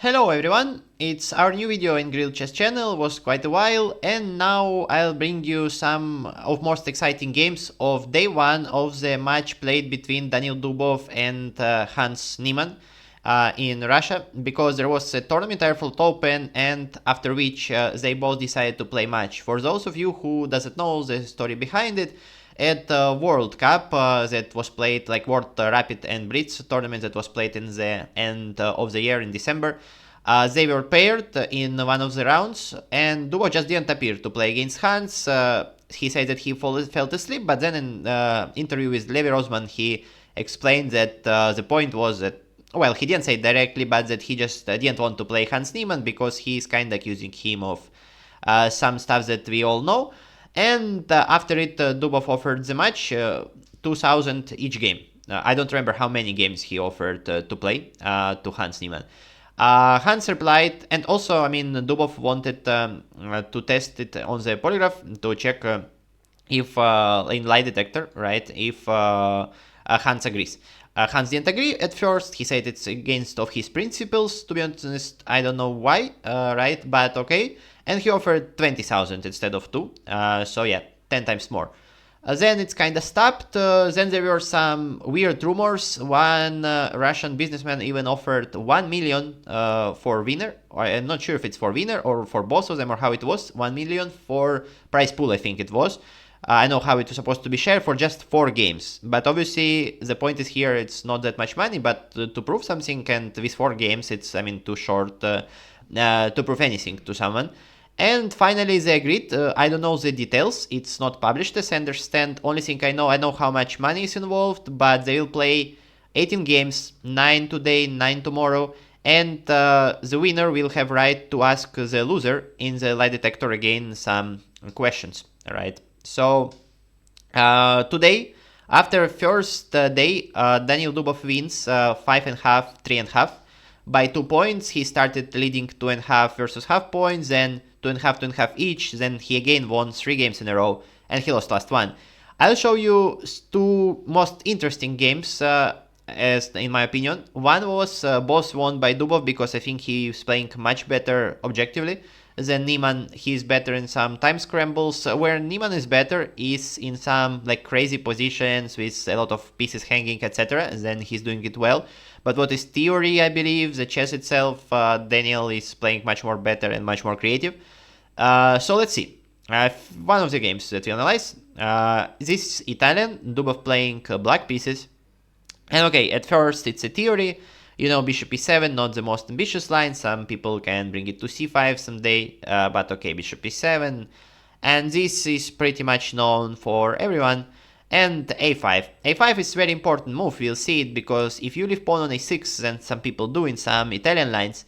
Hello everyone, it's our new video in Grilled Chess channel, was quite a while, and now I'll bring you some of most exciting games of day one of the match played between Daniil Dubov and Hans Niemann in Russia, because there was a tournament Airfield Open, and after which they both decided to play match. For those of you who doesn't know the story behind it, at the World Cup that was played, like World Rapid and Blitz tournament that was played in the end of the year in December. They were paired in one of the rounds, and Dubov just didn't appear to play against Hans. He said that he fell asleep, but then in interview with Levi Rosman, he explained that the point was that, well, he didn't say it directly, but that he just didn't want to play Hans Niemann because he's kind of accusing him of some stuff that we all know. And after it, Dubov offered the match, 2,000 each game. I don't remember how many games he offered to play to Hans Niemann. Hans replied, and also, I mean, Dubov wanted to test it on the polygraph to check if in lie detector, right, if Hans agrees. Hans didn't agree at first. He said it's against of his principles. To be honest, I don't know why, right? But okay. And he offered 20,000 instead of 2. So yeah, 10 times more. Then it's kind of stopped. Then there were some weird rumors. One Russian businessman even offered 1 million for winner. I'm not sure if it's for winner or for both of them or how it was. 1 million for prize pool, I think it was. I know how it was supposed to be shared for just 4 games. But obviously, the point is here, it's not that much money. But to prove something, and with 4 games, it's, I mean, too short to prove anything to someone. And finally they agreed. I don't know the details, it's not published as I understand. Only thing I know how much money is involved, but they will play 18 games, 9 today, 9 tomorrow, and the winner will have right to ask the loser in the lie detector again some questions, right? So today, after first day, Daniil Dubov wins 5.5, 3.5. By 2 points, he started leading 2.5 versus half points, then 2.5, 2.5 each. Then he again won 3 games in a row, and he lost last one. I'll show you 2 most interesting games, as in my opinion. One was both won by Dubov because I think he's playing much better objectively than Niemann. He's better in some time scrambles. Where Niemann is better is in some like crazy positions with a lot of pieces hanging, etc. Then he's doing it well. But what is theory, I believe, the chess itself, Daniil is playing much more better and much more creative. So let's see. One of the games that we analyze. This is Italian, Dubov playing black pieces. And okay, at first it's a theory. You know, bishop e7, not the most ambitious line. Some people can bring it to c5 someday. But okay, bishop e7. And this is pretty much known for everyone. And a5. a5 is a very important move, we'll see it, because if you leave pawn on a6, and some people do in some Italian lines,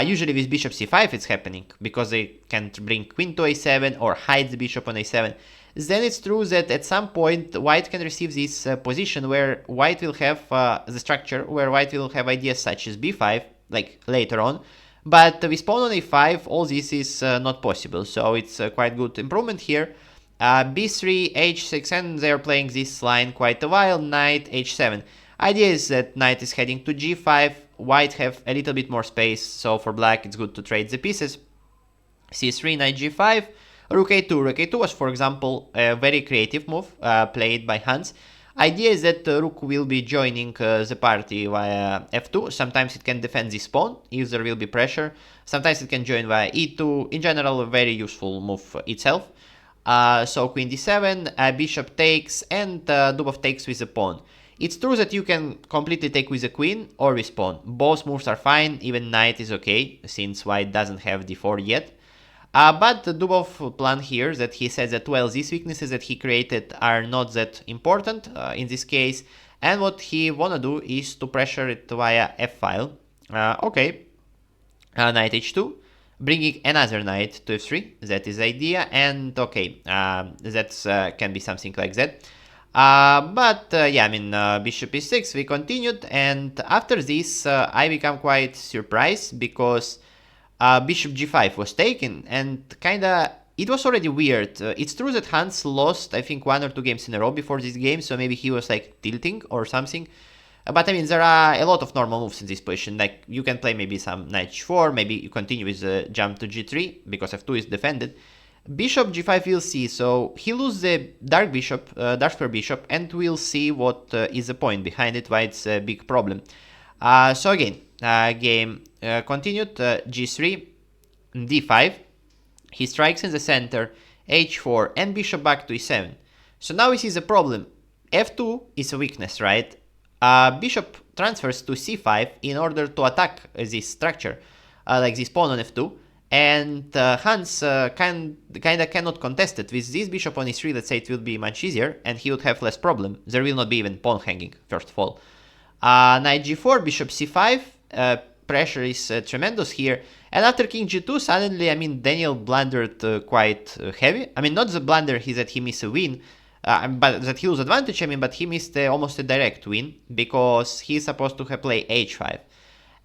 usually with bishop c5 it's happening, because they can bring queen to a7 or hide the bishop on a7. Then it's true that at some point white can receive this position where white will have the structure, where white will have ideas such as b5, like later on. But with pawn on a5, all this is not possible, so it's quite good improvement here. b3, h6, and they're playing this line quite a while, knight h7. Idea is that knight is heading to g5, white have a little bit more space, so for black it's good to trade the pieces. c3, knight g5, rook a2. Rook a2 was, for example, a very creative move played by Hans. Idea is that rook will be joining the party via f2. Sometimes it can defend this pawn if there will be pressure. Sometimes it can join via e2. In general, a very useful move itself. So queen d7, bishop takes, and Dubov takes with the pawn. It's true that you can completely take with the queen or with pawn. Both moves are fine, even knight is okay, since white doesn't have d4 yet. But the Dubov plan here is that he says that, well, these weaknesses that he created are not that important in this case, and what he wanna do is to pressure it via f-file. Okay, knight h2. Bringing another knight to f3, that is the idea, and okay, that can be something like that. Yeah, I mean, bishop e6, we continued, and after this, I become quite surprised, because bishop g5 was taken, and kinda, it was already weird. It's true that Hans lost, I think, 1 or 2 games in a row before this game, so maybe he was like tilting or something. But I mean, there are a lot of normal moves in this position. Like you can play maybe some knight h4, maybe you continue with the jump to g3 because f2 is defended. Bishop g5 we'll see, so he loses the dark bishop, dark square bishop, and we'll see what is the point behind it, why it's a big problem. So again, game continued, g3, d5, he strikes in the center, h4, and bishop back to e7. So now we see the problem. f2 is a weakness, right? Bishop transfers to c5 in order to attack this structure, like this pawn on f2. And Hans kinda cannot contest it. With this bishop on e3, let's say it will be much easier, and he would have less problem. There will not be even pawn hanging, first of all. Knight g4, bishop c5, pressure is tremendous here. And after king g2, suddenly, I mean, Daniil blundered quite heavy. I mean, not the blunder that he missed a win, but that he lose advantage, I mean, but he missed almost a direct win, because he's supposed to have played h5.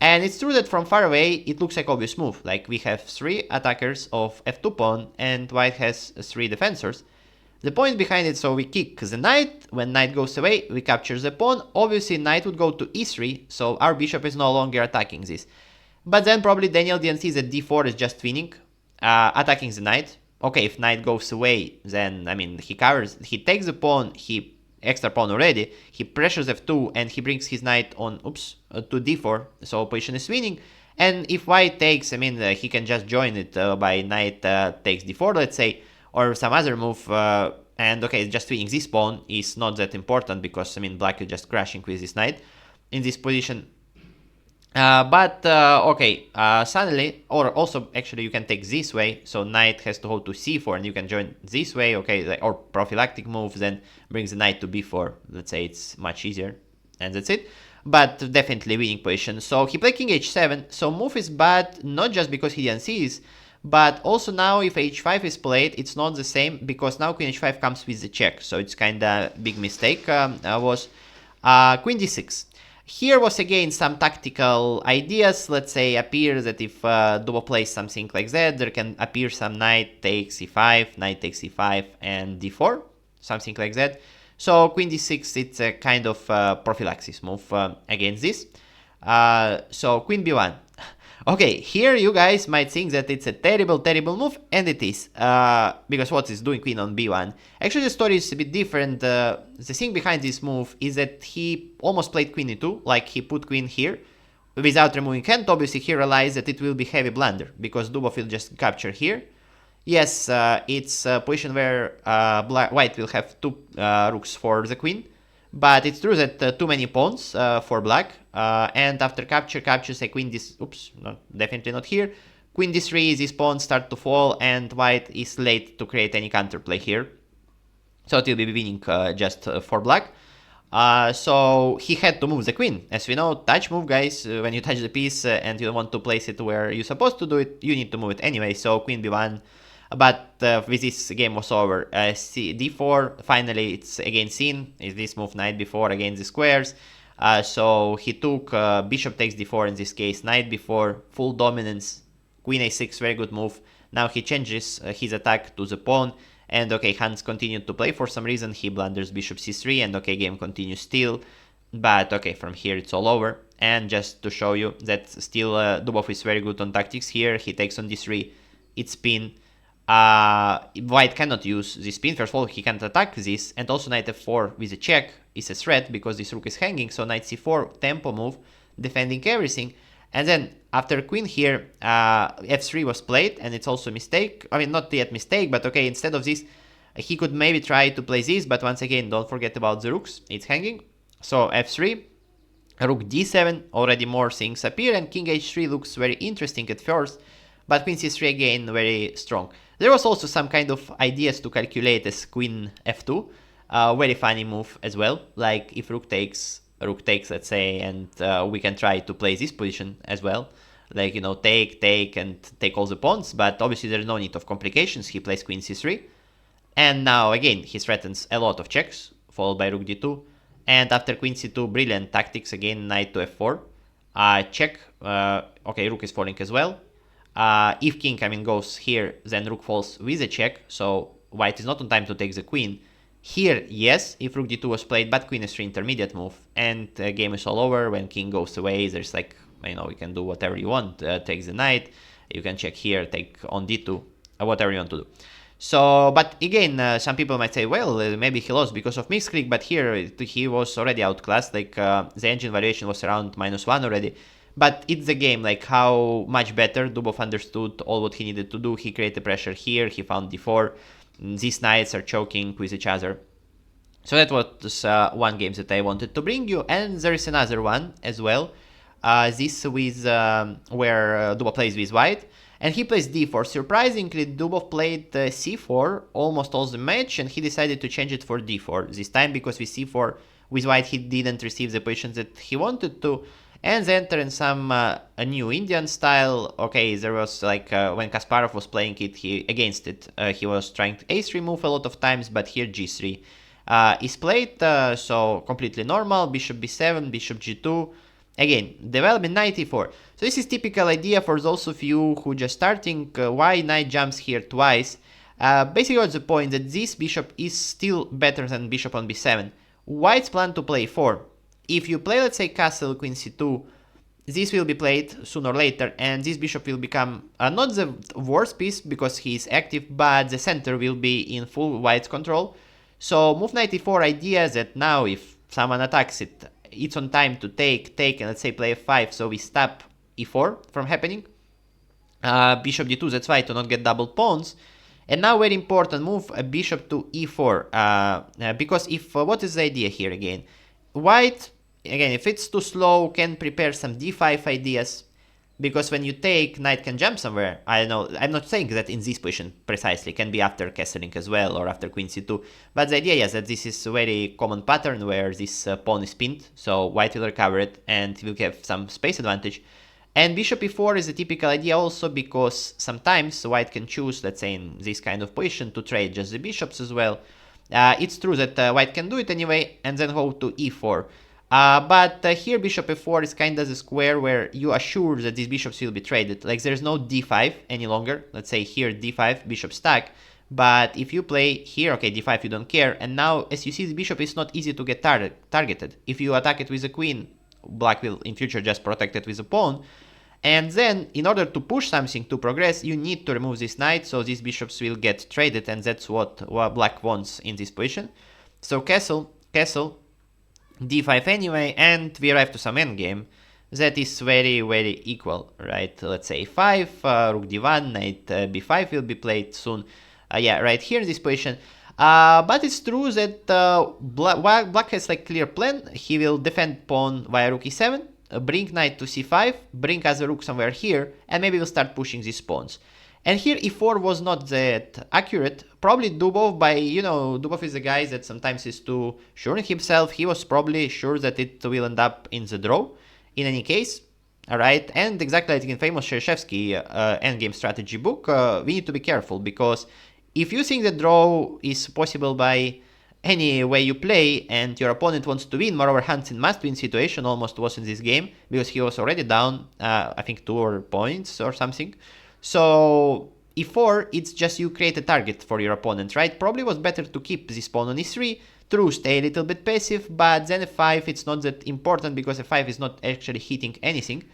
And it's true that from far away, it looks like obvious move. Like, we have 3 attackers of f2 pawn, and white has 3 defensors. The point behind it, so we kick the knight. When knight goes away, we capture the pawn. Obviously, knight would go to e3, so our bishop is no longer attacking this. But then probably Daniil didn't see that d4 is just winning, attacking the knight. Okay, if knight goes away, then, I mean, he takes the pawn, he extra pawn already, he pressures f2, and he brings his knight on, to d4, so position is winning. And if white takes, I mean, he can just join it by knight takes d4, let's say, or some other move, and okay, just winning this pawn is not that important, because, I mean, black is just crashing with this knight in this position. Okay, suddenly, or also, actually, you can take this way, so knight has to hold to c4, and you can join this way, okay, or prophylactic move, then brings the knight to b4, let's say it's much easier, and that's it. But definitely winning position. So he played king h7, so move is bad, not just because he didn't see this, but also now if h5 is played, it's not the same, because now queen h5 comes with the check, so it's kinda big mistake, was queen d6. Here was again some tactical ideas. Let's say appear that if Dubov plays something like that, there can appear some knight takes e5, knight takes e5, and d4, something like that. So queen d6, it's a kind of prophylaxis move against this. So queen b1. Okay, here you guys might think that it's a terrible, terrible move, and it is, because what is doing queen on b1? Actually, the story is a bit different. The thing behind this move is that he almost played queen e2, like he put queen here, without removing hand. Obviously, he realized that it will be heavy blunder, because Dubov will just capture here. Yes, it's a position where white will have 2 rooks for the queen, but it's true that too many pawns for black, and after captures a queen definitely not here. Queen d3, these pawns start to fall, and white is late to create any counterplay here. So it will be winning just for black. So he had to move the queen. As we know, touch move, guys, when you touch the piece and you want to place it where you're supposed to do it, you need to move it anyway. So queen b1. But with this game was over. d4, finally it's again seen. Is this move knight b4 against the squares. So he took bishop takes d4 in this case, knight b4, full dominance, queen a6, very good move. Now he changes his attack to the pawn, and okay, Hans continued to play. For some reason he blunders bishop c3, and okay, game continues still. But okay, from here it's all over. And just to show you that still Dubov is very good on tactics here, he takes on d3, it's spin. White cannot use this spin. First of all, he can't attack this, and also knight f4 with a check is a threat because this rook is hanging. So knight c4, tempo move, defending everything. And then after queen here, f3 was played, and it's also a mistake. I mean, not yet mistake, but okay, instead of this, he could maybe try to play this, but once again, don't forget about the rooks, it's hanging. So f3, rook d7, already more things appear, and king h3 looks very interesting at first, but queen c3 again, very strong. There was also some kind of ideas to calculate as queen f2, very funny move as well, like if rook takes, let's say, and we can try to play this position as well, like, you know, take, and take all the pawns, but obviously there's no need of complications. He plays queen c3, and now again he threatens a lot of checks, followed by rook d2, and after queen c2, brilliant tactics, again knight to f4, check, okay, rook is falling as well. If king, I mean, goes here, then rook falls with a check, so white is not on time to take the queen, Here, yes, if rook d2 was played, but queen s3 intermediate move, and game is all over. When king goes away, there's like, you can do whatever you want. Takes the knight, you can check here, take on d2, whatever you want to do. So, but again, some people might say, well, maybe he lost because of misclick, but here he was already outclassed. Like the engine variation was around -1 already. But it's the game, like how much better Dubov understood all what he needed to do. He created pressure here, he found d4. These knights are choking with each other. So that was one game that I wanted to bring you. And there is another one as well. This with where Dubov plays with white. And he plays d4. Surprisingly, Dubov played c4 almost all the match, and he decided to change it for d4 this time, because with c4, with white, he didn't receive the positions that he wanted to. And then enter in some a new Indian style. Okay, there was like when Kasparov was playing it, he was trying to a3 move a lot of times, but here g3 is played, so completely normal. Bishop b7, bishop g2. Again, development knight e4. So this is typical idea for those of you who just starting. Why knight jumps here twice? Basically what's the point, that this bishop is still better than bishop on b7. White's plan to play 4. If you play, let's say, castle, queen c2, this will be played sooner or later, and this bishop will become not the worst piece because he is active, but the center will be in full white's control. So move knight e4 idea that now if someone attacks it, it's on time to take, and let's say play f5, so we stop e4 from happening. Bishop d2, that's why, to not get double pawns. And now very important move, a bishop to e4, because if, what is the idea here again? White, again, if it's too slow, can prepare some d5 ideas, because when you take, knight can jump somewhere. I know, I'm not saying that in this position precisely, can be after castling as well, or after queen c2, but the idea is that this is a very common pattern where this pawn is pinned, so white will recover it, and he will have some space advantage. And bishop e4 is a typical idea also, because sometimes white can choose, let's say in this kind of position, to trade just the bishops as well. It's true that white can do it anyway, and then go to e4. But here bishop f4 is kind of the square where you assure that these bishops will be traded. Like there's no d5 any longer. Let's say here d5, bishop stack. But if you play here, okay, d5 you don't care. And now, as you see, the bishop is not easy to get targeted. If you attack it with a queen, black will in future just protect it with a pawn. And then, in order to push something to progress, you need to remove this knight, so these bishops will get traded, and that's what black wants in this position. So castle, d5 anyway, and we arrive to some endgame that is very, very equal, right? Let's say 5, rook d1, knight b5 will be played soon. Yeah, right here in this position. But it's true that black has like clear plan. He will defend pawn via rook e7, bring knight to c5, bring other rook somewhere here, and maybe we'll start pushing these pawns. And here e4 was not that accurate. Probably Dubov, Dubov is a guy that sometimes is too sure in himself. He was probably sure that it will end up in the draw in any case. Alright, and exactly like in famous Shershevsky endgame strategy book, we need to be careful, because if you think the draw is possible by any way you play and your opponent wants to win, moreover Hansen must-win situation almost was in this game, because he was already down, I think 2 points or something. So e4, it's just you create a target for your opponent, right? Probably was better to keep this pawn on e3, true, stay a little bit passive, but then f5, it's not that important, because f5 is not actually hitting anything.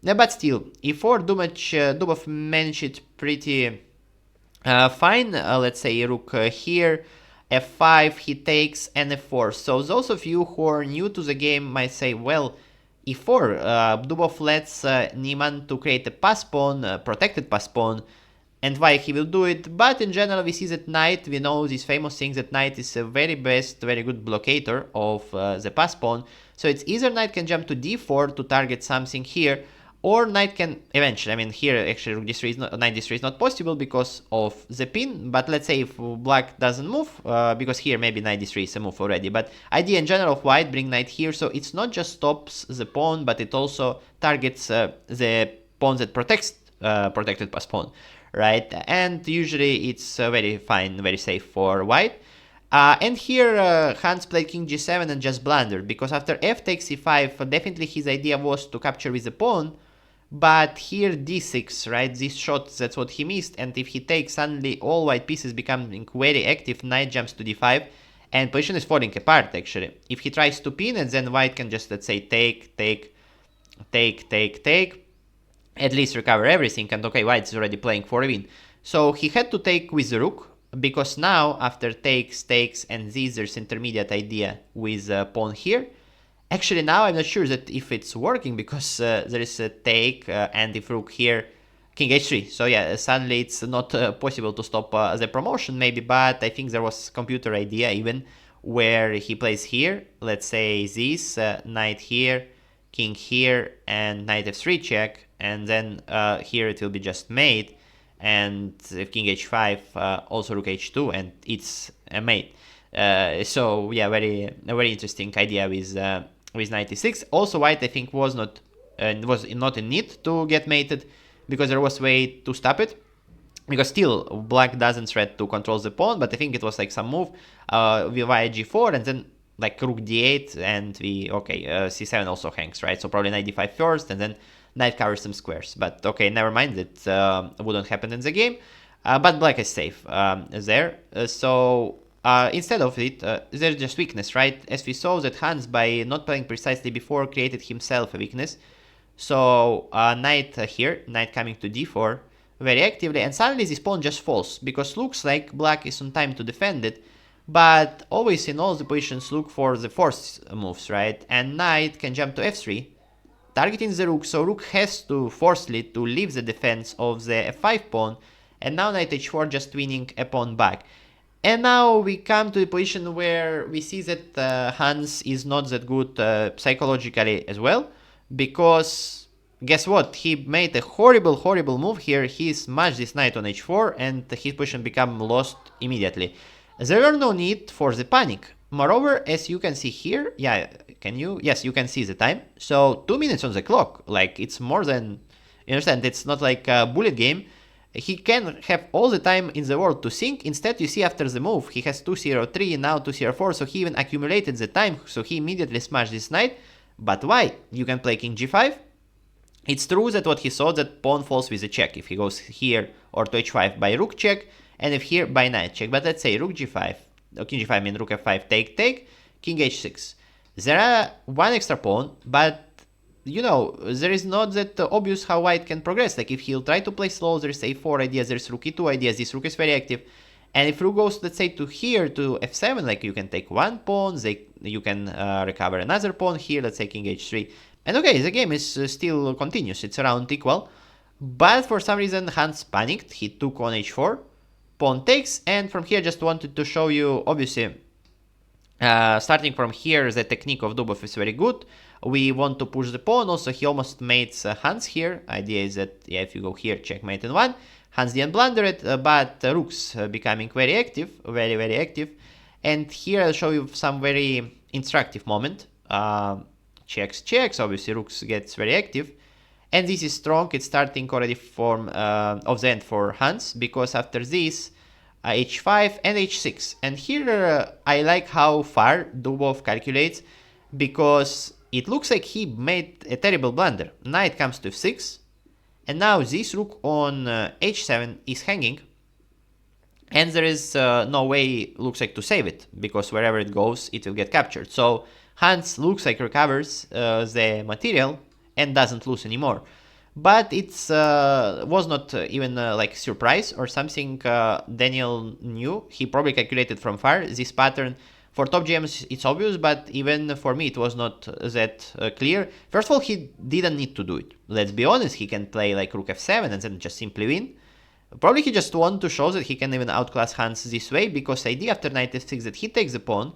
But still, e4, Dubov managed it pretty fine. Let's say rook here, f5, he takes, and f4. So those of you who are new to the game might say, well, e4, Dubov lets Niemann to create a pass pawn, protected pass pawn, and why he will do it. But in general, we see that knight, we know this famous thing that knight is a very good blockator of the pass pawn. So it's either knight can jump to d4 to target something here, or knight can eventually, I mean here actually rook d3 is not, knight d3 is not possible because of the pin, but let's say if black doesn't move, because here maybe knight d3 is a move already, but idea in general of white, bring knight here, so it's not just stops the pawn, but it also targets the pawn that protects protected pass pawn, right? And usually it's very fine, very safe for white. And here Hans played king g7 and just blundered, because after f takes e5, definitely his idea was to capture with the pawn, but here d6, right, this shot, that's what he missed, and if he takes, suddenly all white pieces becoming very active, knight jumps to d5, and position is falling apart actually. If he tries to pin it, then white can just, let's say, take, at least recover everything, and okay, white is already playing for a win. So he had to take with the rook, because now after takes, and these, there's intermediate idea with pawn here. Actually, now I'm not sure that if it's working, because there is a take, and if rook here, king h3. So yeah, suddenly it's not possible to stop the promotion maybe, but I think there was computer idea even, where he plays here, let's say this, knight here, king here, and knight f3 check, and then here it will be just mate, and if king h5, also rook h2, and it's a mate. So yeah, a very interesting idea with knight e6. Also, white, I think, was not in need to get mated, because there was way to stop it. Because still, black doesn't threat to control the pawn, but I think it was like some move via g4, and then like rook d8, and c7 also hangs, right? So probably knight d5 first, and then knight covers some squares. But okay, never mind, it wouldn't happen in the game. But black is safe there. So instead of it, there's just weakness, right? As we saw that Hans, by not playing precisely before, created himself a weakness. So knight here, knight coming to d4 very actively, and suddenly this pawn just falls, because looks like black is on time to defend it, but always in all the positions look for the force moves, right? And knight can jump to f3, targeting the rook, so rook has to forcefully to leave the defense of the f5 pawn, and now knight h4 just winning a pawn back. And now we come to the position where we see that Hans is not that good psychologically as well, because guess what? He made a horrible move here. He smashed this knight on h4, and his position became lost immediately. There were no need for the panic. Moreover, as you can see here, yes, you can see the time. So 2 minutes on the clock, like it's more than, you understand, it's not like a bullet game. He can have all the time in the world to think. Instead, you see after the move, he has 2-0-3, now 2-0-4, so he even accumulated the time, so he immediately smashed this knight. But why? You can play king g5. It's true that what he saw, that pawn falls with a check if he goes here, or to h5 by rook check, and if here by knight check. But let's say rook g5, king g5 means rook f5, take, king h6. There are one extra pawn, but you know, there is not that obvious how white can progress. Like if he'll try to play slow, there's a4 ideas, there's rook e2 ideas, this rook is very active. And if rook goes, let's say, to here, to f7, like you can take one pawn, you can recover another pawn here, let's say king h3. And okay, the game is still continuous, it's around equal. But for some reason, Hans panicked, he took on h4, pawn takes, and from here just wanted to show you, obviously, starting from here, the technique of Dubov is very good. We want to push the pawn. Also, he almost mates Hans here. Idea is that, yeah, if you go here, checkmate in one. Hans didn't blunder it, but rooks becoming very active, very active. And here I'll show you some very instructive moment. Checks, obviously rooks gets very active. And this is strong, it's starting already from of the end for Hans, because after this, h5 and h6. And here I like how far Dubov calculates, because it looks like he made a terrible blunder. Knight comes to f6, and now this rook on h7 is hanging, and there is no way, looks like, to save it, because wherever it goes, it will get captured. So Hans looks like recovers the material and doesn't lose anymore. But it's was not even like surprise or something Daniil knew. He probably calculated from far this pattern. For top GMs, it's obvious, but even for me, it was not that clear. First of all, he didn't need to do it. Let's be honest, he can play like rook f7 and then just simply win. Probably he just wanted to show that he can even outclass Hans this way, because the idea after knight f6 that he takes the pawn.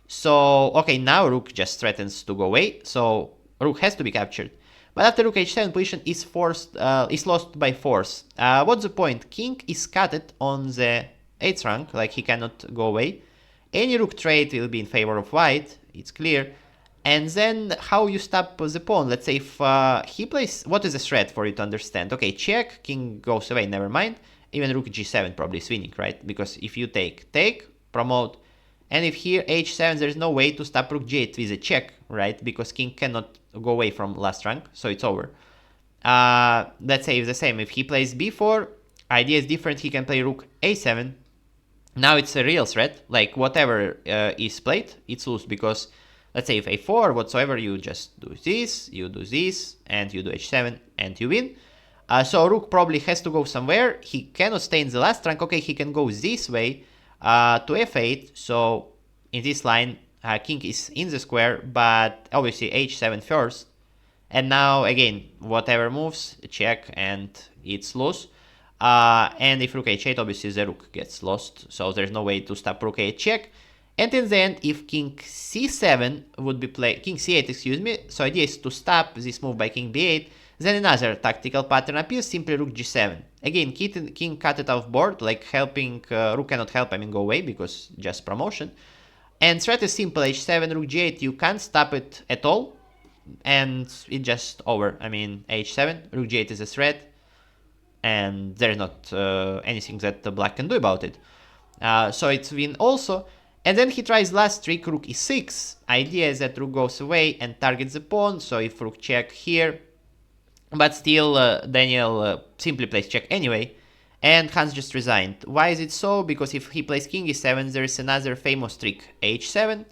So, okay, now rook just threatens to go away, so rook has to be captured. But after rook h7, position is lost by force. What's the point? King is cutted on the 8th rank, like he cannot go away. Any rook trade will be in favor of white, it's clear. And then how you stop the pawn? Let's say if he plays, what is the threat for you to understand? Okay, check, king goes away, never mind. Even rook g7 probably is winning, right? Because if you take, promote. And if here h7, there's no way to stop rook g8 with a check, right? Because king cannot go away from last rank, so it's over. Let's say it's the same. If he plays b4, idea is different. He can play rook a7, Now it's a real threat, like whatever is played, it's loose, because let's say if a4, whatsoever, you just do this, and you do h7, and you win. So rook probably has to go somewhere. He cannot stay in the last rank. Okay, he can go this way to f8. So in this line, king is in the square, but obviously h7 first. And now again, whatever moves, check, and it's loose. And if rook h8, obviously the rook gets lost, so there's no way to stop rook h check. And in the end, if king c7 would be played, king c8, excuse me, so idea is to stop this move by king b8, then another tactical pattern appears, simply rook g7. Again, king cut it off board, like helping, rook cannot help, I mean go away, because just promotion. And threat is simple, h7, rook g8, you can't stop it at all, and it's just over. I mean, h7, rook g8 is a threat, and there's not anything that the black can do about it. So it's win also. And then he tries last trick, rook e6. Idea is that rook goes away and targets the pawn, so if rook check here, but still Daniil simply plays check anyway, and Hans just resigned. Why is it so? Because if he plays king e7, there is another famous trick, h7.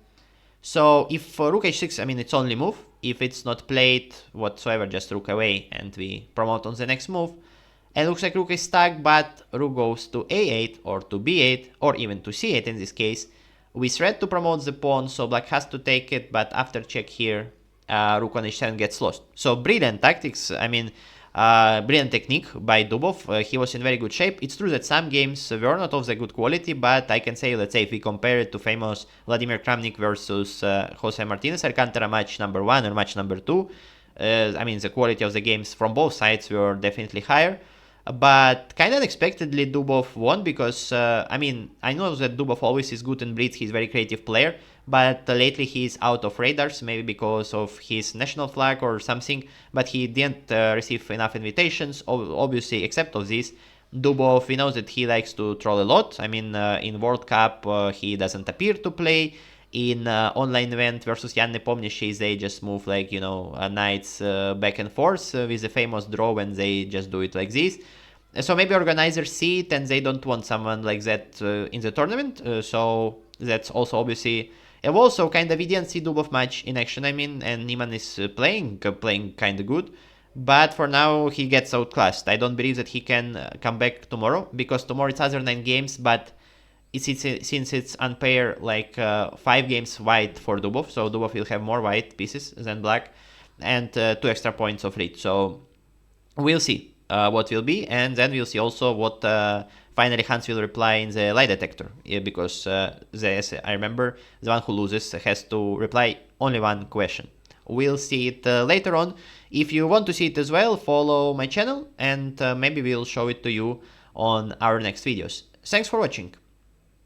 So if rook h6, I mean, it's only move. If it's not played whatsoever, just rook away and we promote on the next move. And looks like rook is stuck, but rook goes to a8 or to b8 or even to c8 in this case. We threat to promote the pawn, so black has to take it, but after check here, rook on h7 gets lost. So brilliant tactics, I mean, brilliant technique by Dubov. He was in very good shape. It's true that some games were not of the good quality, but I can say, let's say, if we compare it to famous Vladimir Kramnik versus Jose Martinez Alcantara match number 1 or match number 2, I mean, the quality of the games from both sides were definitely higher. But kind of unexpectedly, Dubov won because, I mean, I know that Dubov always is good in blitz, he's a very creative player, but lately he's out of radars, maybe because of his national flag or something, but he didn't receive enough invitations, obviously, except of this. Dubov, we know that he likes to troll a lot. I mean, in World Cup, he doesn't appear to play. In online event versus Jan Nepomniachtchi, they just move like, you know, knights back and forth with the famous draw when they just do it like this. So maybe organizers see it and they don't want someone like that in the tournament. So that's also obviously. And also, kind of, we didn't see Dubov much in action, I mean, and Niemann is playing kind of good. But for now, he gets outclassed. I don't believe that he can come back tomorrow, because tomorrow it's other 9 games, but since it's unpair, like 5 games white for Dubov, so Dubov will have more white pieces than black, and 2 extra points of lead. So we'll see what will be, and then we'll see also what finally Hans will reply in the lie detector, because I remember the one who loses has to reply only one question. We'll see it later on. If you want to see it as well, follow my channel, and maybe we'll show it to you on our next videos. Thanks for watching.